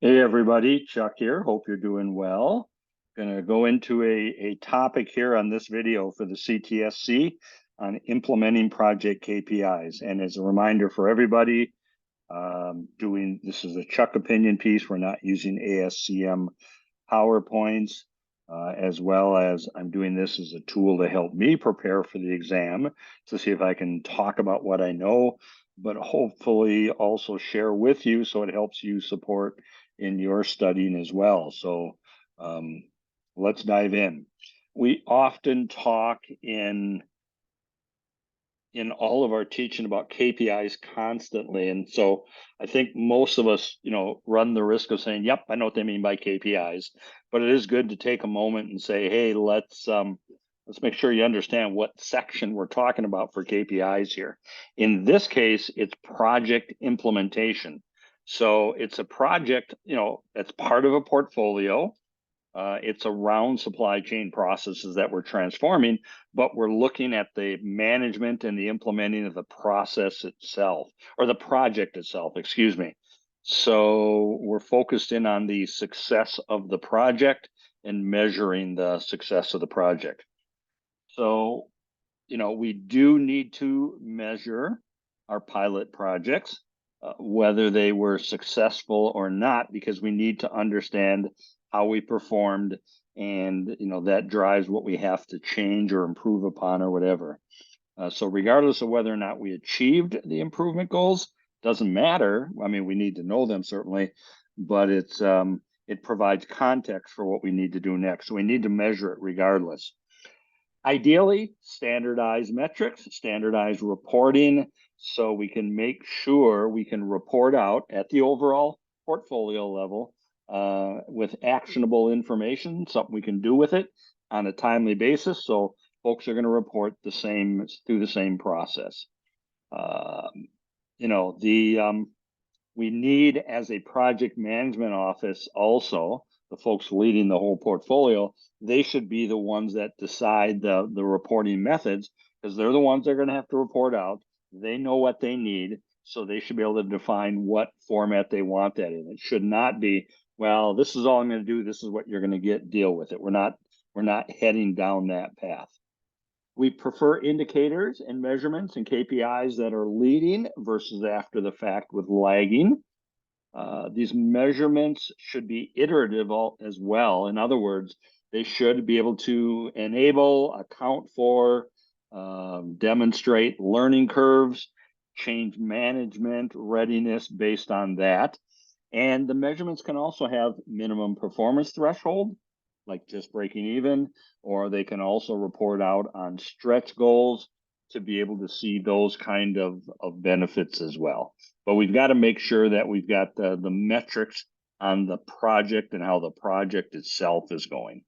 Hey everybody, Chuck here. Hope you're doing well. Going to go into a topic here on this video for the CTSC on implementing project KPIs. And as a reminder for everybody, this is a Chuck opinion piece. We're not using ASCM PowerPoints, as well as I'm doing this as a tool to help me prepare for the exam to see if I can talk about what I know, but hopefully also share with you so it helps you support in your studying as well. So let's dive in. We often talk in all of our teaching about KPIs constantly. And so I think most of us, run the risk of saying, yep, I know what they mean by KPIs, but it is good to take a moment and say, hey, let's make sure you understand what section we're talking about for KPIs here. In this case, it's project implementation. So it's a project, that's part of a portfolio. It's around supply chain processes that we're transforming, but we're looking at the management and the implementing of the process itself, or the project itself, excuse me. So we're focused in on the success of the project and measuring the success of the project. So, we do need to measure our pilot projects, whether they were successful or not, because we need to understand how we performed, and that drives what we have to change or improve upon or whatever. So regardless of whether or not we achieved the improvement goals, doesn't matter. I mean, we need to know them certainly, but it provides context for what we need to do next. So we need to measure it regardless. Ideally, standardized metrics, standardized reporting, so we can make sure we can report out at the overall portfolio level with actionable information, something we can do with it on a timely basis. So folks are going to report through the same process. We need, as a project management office, also the folks leading the whole portfolio, they should be the ones that decide the reporting methods, because they're the ones that are going to have to report out. They know what they need, so they should be able to define what format they want that in. It should not be, well, this is all I'm going to do, this is what you're going to get, deal with it. We're not heading down that path. We prefer indicators and measurements and KPIs that are leading versus after the fact with lagging. These measurements should be iterative as well. In other words, they should be able to enable, account for, demonstrate learning curves, change management readiness based on that. And the measurements can also have minimum performance threshold, like just breaking even, or they can also report out on stretch goals to be able to see those kind of benefits as well. But we've got to make sure that we've got the metrics on the project and how the project itself is going.